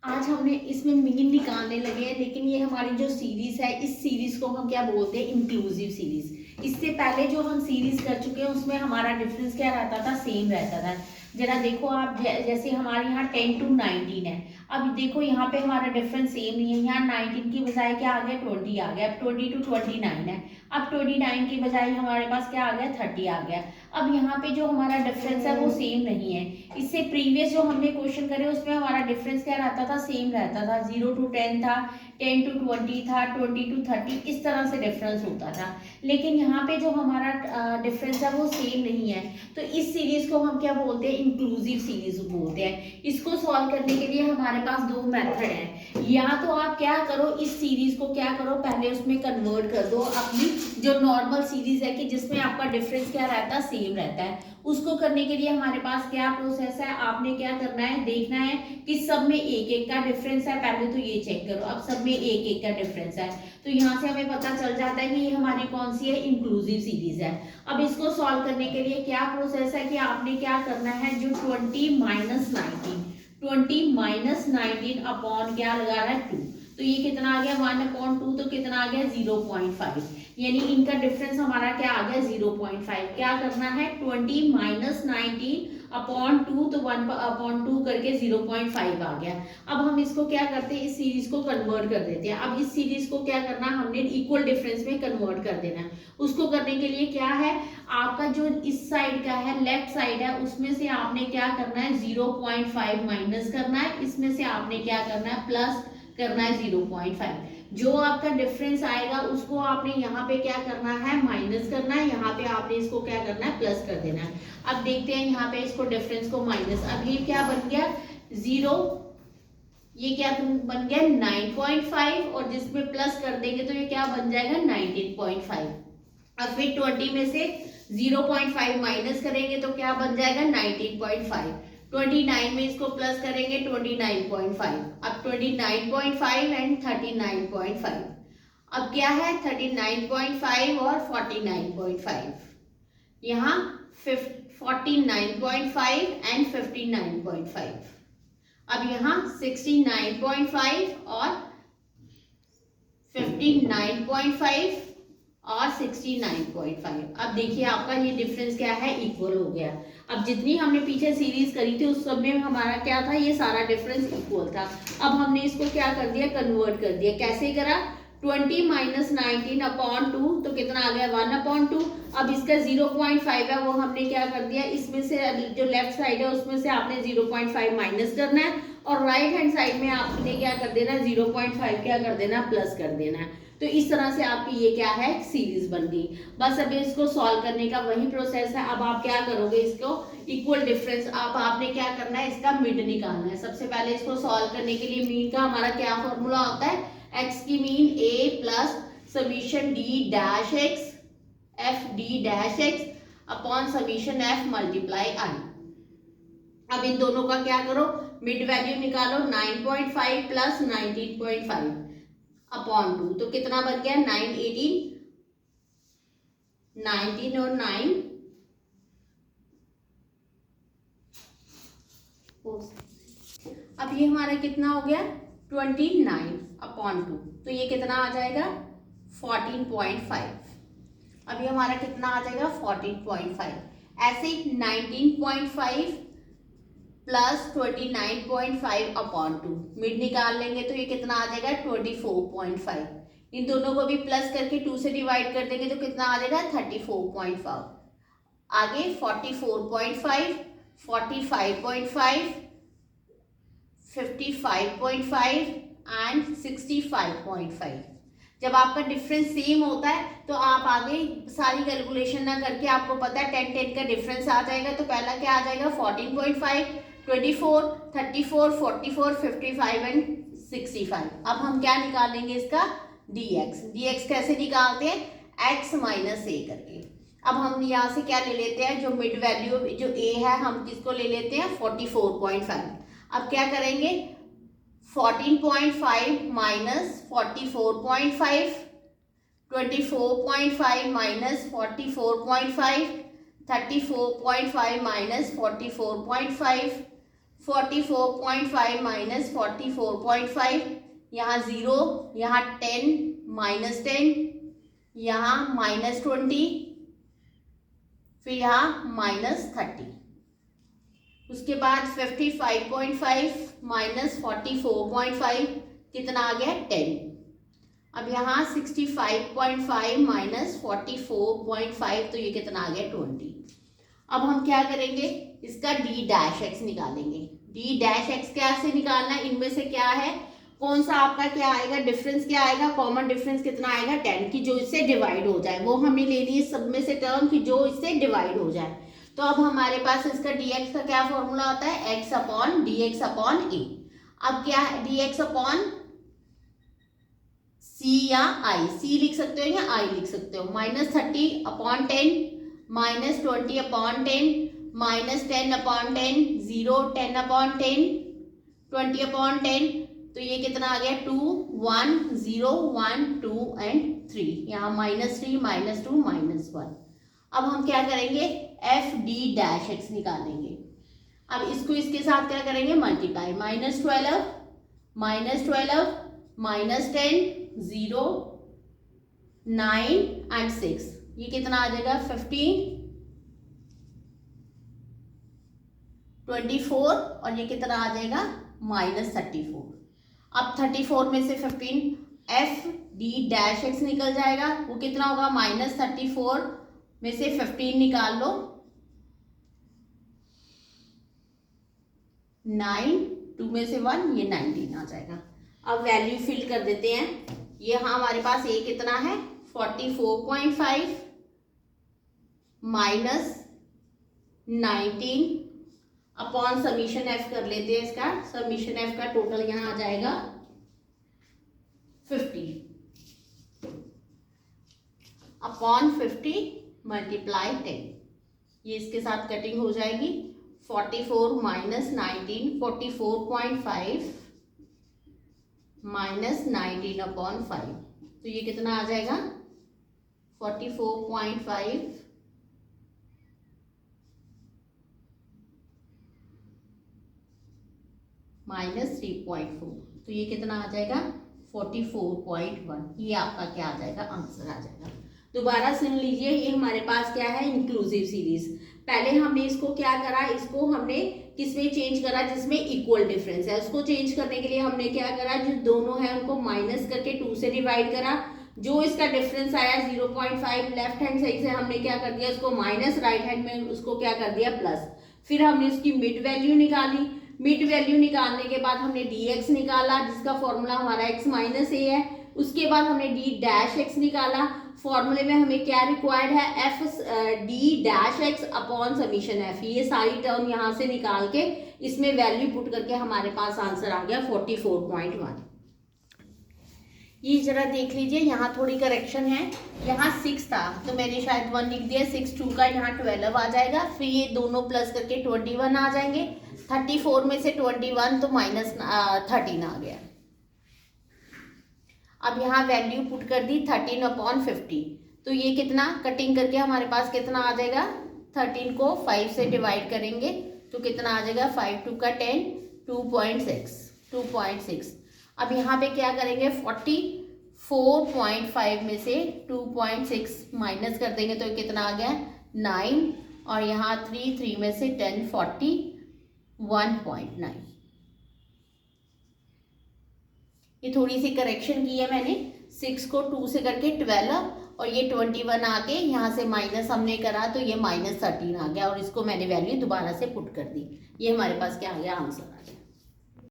आज हमने इसमें मीन निकालने लगे हैं, लेकिन ये हमारी जो सीरीज है, इस सीरीज को हम क्या बोलते हैं, इंक्लूसिव सीरीज। इससे पहले जो हम सीरीज कर चुके हैं उसमें हमारा डिफरेंस क्या रहता था, सेम रहता था। जरा देखो आप, जैसे हमारे यहाँ 10 to 19 है। अब देखो यहाँ पे हमारा डिफरेंस सेम नहीं है, यहाँ 19 की बजाय क्या आ गया, 20 आ गया। अब 20 to 29 है, अब 29 की बजाय हमारे पास क्या आ गया, 30 आ गया। अब यहाँ पे जो हमारा डिफरेंस है वो सेम नहीं है। इससे प्रीवियस जो हमने क्वेश्चन करे उसमें हमारा डिफरेंस क्या रहता था, सेम रहता था। 0 to 10 था, 10 to 20 था, 20 to 30, इस तरह से डिफरेंस होता था। लेकिन यहाँ पे जो हमारा डिफरेंस है वो सेम नहीं है। तो इस सीरीज को हम क्या बोलते हैं, इंक्लूसिव सीरीज बोलते हैं। इसको सॉल्व करने के लिए हमारे पास दो मेथड है। या तो आप क्या करो, इस सीरीज को क्या करो, पहले उसमें कन्वर्ट कर दो अपनी जो नॉर्मल सीरीज है कि जिसमें आपका डिफरेंस क्या रहता है, सेम रहता है। उसको करने के लिए हमारे पास क्या प्रोसेस है, आपने क्या करना है, देखना है कि सब में एक एक का डिफरेंस है। पहले तो ये चेक करो, अब सब में एक एक का डिफरेंस है, तो यहाँ से हमें पता चल जाता है कि ये हमारी कौन सी है, इंक्लूसिव सीरीज है। अब इसको सॉल्व करने के लिए क्या प्रोसेस है कि आपने क्या करना है, जो 20 माइनस 19 अपॉन क्या लगा रहा है, 2, तो ये कितना आ गया, 1/2, तो कितना आ गया, 0.5। यानी इनका डिफरेंस हमारा क्या आ गया, 0.5। क्या करना है, 20 माइनस 19 अपॉन 2, तो 1/2 करके 0.5 आ गया। अब हम इसको क्या करते हैं, इस सीरीज को कन्वर्ट कर देते हैं। अब इस सीरीज को क्या करना, हमने इक्वल डिफरेंस में कन्वर्ट कर देना है। उसको करने के लिए क्या है, आपका जो इस साइड का है, लेफ्ट साइड है, उसमें से आपने क्या करना है, 0.5 माइनस करना है, इसमें से आपने क्या करना है, प्लस करना है 0.5। जो आपका डिफरेंस आएगा उसको आपने यहाँ पे क्या करना है, माइनस करना है, यहाँ पे आपने इसको क्या करना है, प्लस कर देना है। अब देखते हैं यहाँ पे इसको डिफरेंस को माइनस, अब ये क्या बन गया, 0, ये क्या बन गया 9.5, और जिसमें प्लस कर देंगे तो ये क्या बन जाएगा, 19.5। अब फिर 20 में से 0.5 माइनस करेंगे तो क्या बन जाएगा, 19.5। 29 में इसको प्लस करेंगे, 29.5। अब 29.5 एंड 39.5, अब क्या है, 39.5 और 49.5, यहाँ 49.5 एंड 59.5। अब यहाँ 69.5 और 59.5 और 69.5। अब देखिए आपका ये डिफरेंस क्या है, इक्वल हो गया। अब जितनी हमने पीछे सीरीज करी थी उस सब में हमारा क्या था, ये सारा डिफरेंस इक्वल था। अब हमने इसको क्या कर दिया, कन्वर्ट कर दिया। कैसे करा, 20 माइनस 19 अपॉन 2, तो कितना आ गया, 1/2। अब इसका 0.5 है, वो हमने क्या कर दिया, इसमें से जो लेफ्ट साइड है उसमें से आपने 0.5 माइनस करना है, और राइट हैंड साइड में आपने क्या कर देना है, 0.5 क्या कर देना, प्लस कर देना है। तो इस तरह से आपकी ये क्या है, सीरीज बन गई। बस अभी इसको सॉल्व करने का वही प्रोसेस है। अब आप क्या करोगे, इसको इक्वल डिफरेंस, अब आपने क्या करना है, इसका मिड निकालना है। सबसे पहले इसको सॉल्व करने के लिए मीन का हमारा क्या फॉर्मूला होता है, x की mean a plus summation d dash x f d dash x upon summation f multiply i। अब इन दोनों का क्या करो, मिड वैल्यू निकालो, 9.5 प्लस 19.5 अपॉन 2, तो कितना बन गया, 9 18, 19 और 9, अब ये हमारा कितना हो गया, 29 अपॉन 2, तो ये कितना आ जाएगा, 14.5। अब ये हमारा कितना आ जाएगा, 14.5। ऐसे 19.5 प्लस 29.5 अपॉन 2, मिड निकाल लेंगे तो ये कितना आ जाएगा, 24.5। इन दोनों को भी प्लस करके 2 से डिवाइड कर देंगे तो कितना आ जाएगा, 34.5। आगे 44.5, 45.5, 55.5 एंड 65.5। जब आपका डिफरेंस सेम होता है तो आप आगे सारी कैलकुलेशन ना करके, आपको पता है 10 10 का डिफरेंस आ जाएगा, तो पहला क्या आ जाएगा, 14.5, 24, 34, 44, 55 एंड 65। अब हम क्या निकालेंगे, इसका dx कैसे निकालते हैं, x माइनस ए करके। अब हम यहाँ से क्या ले लेते हैं, जो मिड वैल्यू जो a है, हम किसको ले लेते हैं, 44.5। अब क्या करेंगे, 14.5 माइनस 44.5, 24.5 माइनस 44.5, 34.5 माइनस 44.5, 44.5 माइनस 44.5, यहाँ 0, यहाँ 10 माइनस 10, यहाँ माइनस 20, फिर यहाँ माइनस 30। उसके बाद 55.5 माइनस 44.5 कितना आ गया 10। अब यहाँ 65.5 माइनस 44.5 तो ये कितना आ गया 20। अब हम क्या करेंगे, इसका d डैश एक्स निकालेंगे। d डैश एक्स कैसे निकालना, इनमें से क्या है, कौन सा आपका क्या आएगा, डिफरेंस क्या आएगा, कॉमन डिफरेंस कितना आएगा 10 की जो इससे डिवाइड हो जाए, वो हमें लेनी है सब में से टर्म की जो इससे डिवाइड हो जाए। तो अब हमारे पास इसका dx का क्या फॉर्मूला होता है, x upon dx upon a। अब क्या है dx अपॉन c या i, c लिख सकते हो या i लिख सकते हो, minus 30 upon 10 minus 20 upon 10 minus 10 upon 10 0 10 upon 10 20 upon 10, तो ये कितना आ गया 2 1 0 1 2 एंड 3, यहाँ माइनस 3 माइनस 2 माइनस 1। अब हम क्या करेंगे, एफ डी डैश एक्स निकालेंगे। अब इसको इसके साथ क्या करेंगे, मल्टीप्लाई, माइनस 12 माइनस 10 0 9 एंड 6, ये कितना आ जाएगा 15 24 और ये कितना आ जाएगा माइनस 34। अब 34 में से 15 एफ डी डैश एक्स निकल जाएगा, वो कितना होगा माइनस 34 में से 15 निकाल लो 9 2 में से 1 ये 19 आ जाएगा। अब वैल्यू फिल कर देते हैं, ये हाँ हमारे पास ये कितना है 44.5 माइनस 19 अपॉन समीशन एफ कर लेते हैं, इसका समीशन एफ का टोटल यहाँ आ जाएगा 50 अपॉन 50 मल्टीप्लाई 10, ये इसके साथ कटिंग हो जाएगी 44 माइनस 19 44.5 माइनस 19 अपॉन 5, तो ये कितना आ जाएगा 44.5 माइनस 3.4, तो ये कितना आ जाएगा 44.1। ये आपका क्या आ जाएगा, आंसर आ जाएगा। दोबारा सुन लीजिए, ये हमारे पास क्या है इंक्लूसिव सीरीज। पहले हमने इसको क्या करा, इसको हमने किसमें चेंज करा, जिसमें इक्वल डिफरेंस है, उसको चेंज करने के लिए हमने क्या करा, जो दोनों है उनको माइनस करके 2 से डिवाइड करा, जो इसका डिफरेंस आया 0.5 लेफ्ट हैंड साइड से हमने क्या कर दिया, उसको माइनस, राइट हैंड में उसको क्या कर दिया प्लस। फिर हमने उसकी मिड वैल्यू निकाली, मिड वैल्यू निकालने के बाद हमने dx निकाला जिसका फॉर्मूला हमारा x माइनस ए है। उसके बाद हमने d डैश x निकाला, फॉर्मूले में हमें क्या रिक्वायर्ड है f d dash x upon summation f, ये सारी टर्म यहाँ से निकाल के इसमें वैल्यू पुट करके हमारे पास आंसर आ गया 44.1। ये जरा देख लीजिए, यहाँ थोड़ी करेक्शन है, यहाँ 6 था तो मैंने शायद 1 लिख दिया, 6 2 का यहाँ 12 आ जाएगा, फिर ये दोनों प्लस करके 21 आ जाएंगे, 34 में से 21 तो माइनस 13 आ गया। अब यहाँ वैल्यू पुट कर दी 13 अपॉन 50, तो ये कितना कटिंग करके हमारे पास कितना आ जाएगा, 13 को 5 से डिवाइड करेंगे तो कितना आ जाएगा 5 2 का 10 2.6। अब यहाँ पे क्या करेंगे 44.5 में से 2.6 माइनस कर देंगे तो कितना आ गया 9 और यहाँ 3 में से 10 41.9। ये थोड़ी सी करेक्शन की है मैंने, 6 को 2 से करके 12 और ये 21 आके यहाँ से माइनस हमने करा तो ये -13 आ गया और इसको मैंने वैल्यू दोबारा से पुट कर दी, ये हमारे पास क्या आ गया आंसर आ गया।